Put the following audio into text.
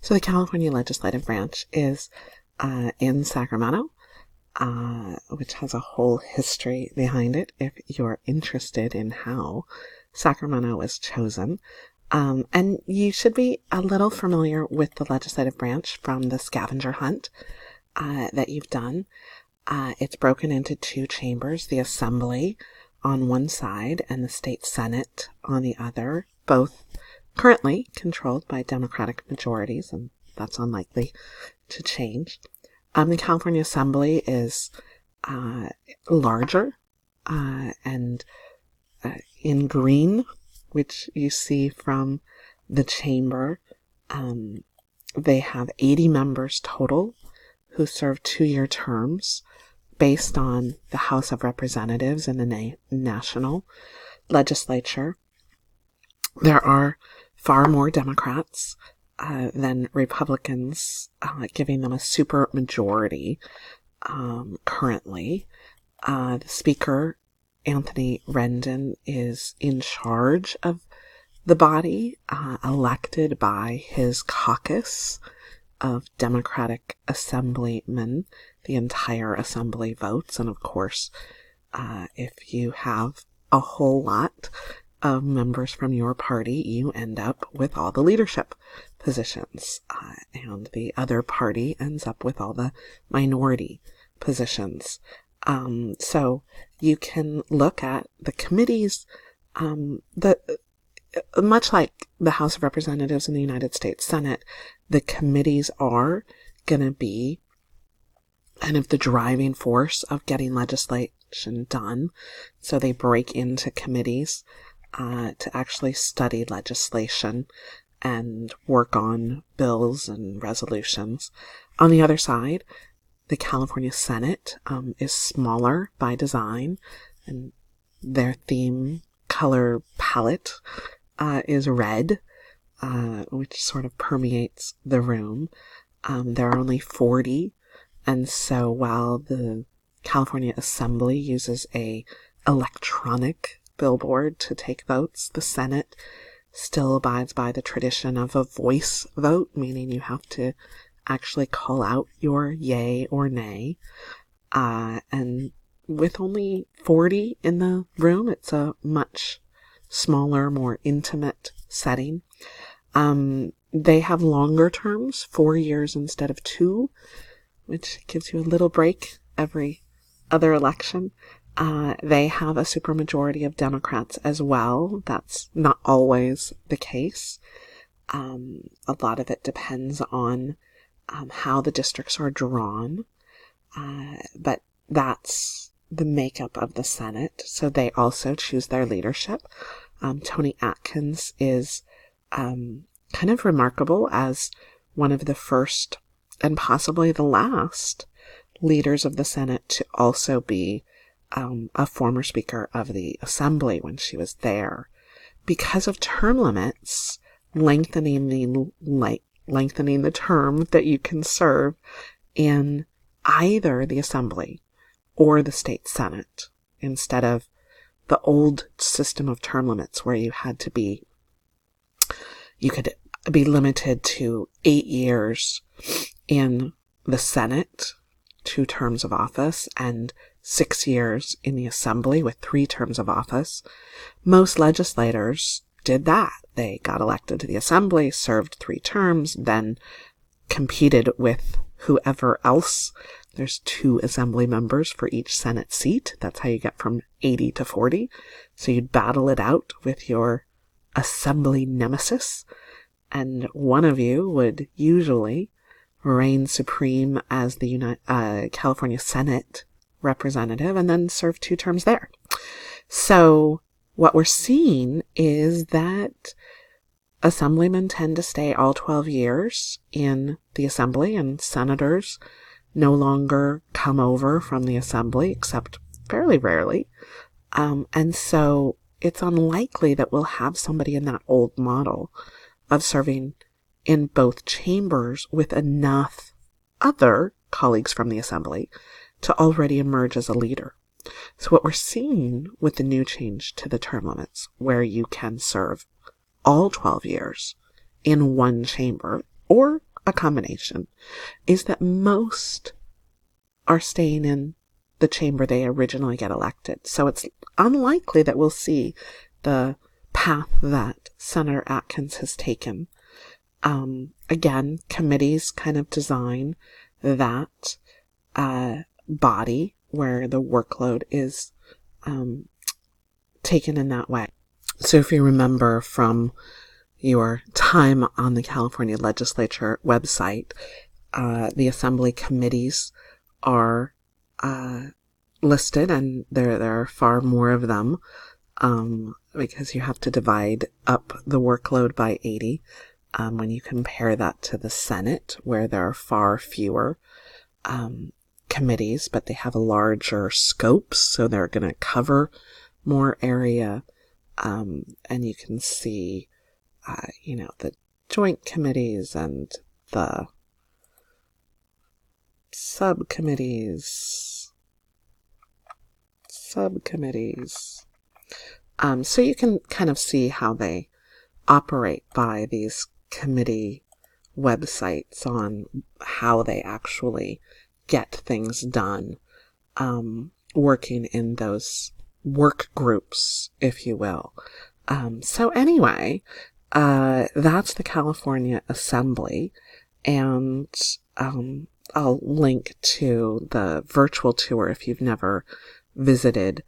So the California legislative branch is in Sacramento, which has a whole history behind it if you're interested in how Sacramento was chosen. And you should be a little familiar with the legislative branch from the scavenger hunt that you've done. It's broken into two chambers, the Assembly on one side and the State Senate on the other, both currently controlled by Democratic majorities, and that's unlikely to change. The California Assembly is larger and in green, which you see from the chamber. They have 80 members total who serve 2-year terms based on the House of Representatives and the national legislature. There are far more Democrats than Republicans, giving them a super majority currently. The Speaker, Anthony Rendon, is in charge of the body, elected by his caucus of Democratic assemblymen. The entire assembly votes, and of course, if you have a whole lot of members from your party, you end up with all the leadership positions, and the other party ends up with all the minority positions. So you can look at the committees, much like the House of Representatives in the United States Senate, the committees are going to be kind of the driving force of getting legislation done. So they break into committees to actually study legislation and work on bills and resolutions. On the other side, the California Senate is smaller by design, and their theme color palette is red, which sort of permeates the room. There are only 40, and so while the California Assembly uses a electronic billboard to take votes, the Senate still abides by the tradition of a voice vote, meaning you have to actually call out your yay or nay. And with only 40 in the room, it's a much smaller, more intimate setting. They have longer terms, 4 years instead of 2, which gives you a little break every other election. They have a supermajority of Democrats as well. That's not always the case. A lot of it depends on how the districts are drawn. But that's the makeup of the Senate. So they also choose their leadership. Tony Atkins is kind of remarkable as one of the first and possibly the last leaders of the Senate to also be a former Speaker of the Assembly when she was there. Because of term limits, lengthening the term that you can serve in either the Assembly or the State Senate, instead of the old system of term limits where you could be limited to 8 years in the Senate, 2 terms of office, and 6 years in the Assembly with 3 terms of office. Most legislators did that. They got elected to the Assembly, served 3 terms, then competed with whoever else. There's 2 Assembly members for each Senate seat. That's how you get from 80 to 40. So you'd battle it out with your Assembly nemesis, and one of you would usually reign supreme as the California Senate representative and then serve 2 terms there. So what we're seeing is that assemblymen tend to stay all 12 years in the Assembly, and senators no longer come over from the Assembly except fairly rarely. And so it's unlikely that we'll have somebody in that old model of serving in both chambers with enough other colleagues from the Assembly to already emerge as a leader. So what we're seeing with the new change to the term limits, where you can serve all 12 years in one chamber, or a combination, is that most are staying in the chamber they originally get elected. So it's unlikely that we'll see the path that Senator Atkins has taken. Again, committees kind of design that body where the workload is taken in that way. So if you remember from your time on the California Legislature website, the assembly committees are listed, and there are far more of them because you have to divide up the workload by 80 when you compare that to the Senate, where there are far fewer committees, but they have a larger scopes, so they're going to cover more area, and you can see the joint committees and the subcommittees. So you can kind of see how they operate by these committee websites on how they actually get things done, working in those work groups, if you will. So anyway, that's the California Assembly, and I'll link to the virtual tour if you've never visited